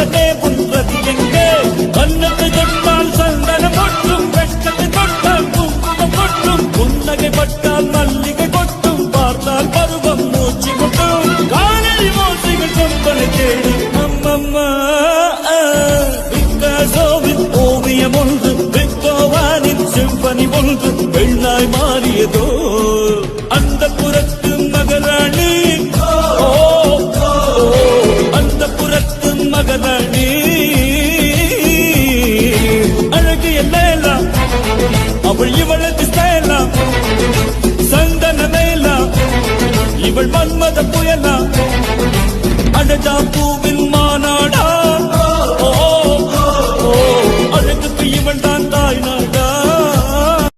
உடனே ஒன்றது எங்கே கண்ணத்தை தொட்டால் சந்தனம் கொட்டும் வெட்கத்தை தொட்டால் குங்குமம் கொட்டும் புன்னகை பட்டால் மல்லிகை கொட்டும் பார்த்தால் பருவம் மூச்சு கொட்டும் காலில் மோசைகள் சொம்பனை தேடும் அம்மம்மா பிக்காசோவின் ஓவியம் ஒன்று பெத்தோவானின் சிம்பனி ஒன்று பெண்ணாய் மாறியதோ அந்த புறத்து மகராணி அந்த புறத்து மகராணி அழகிய லேலா அவள் இவளது ஸ்டைலா சந்தன மேலா இவள் மன்மத புயலா அடடா பூவி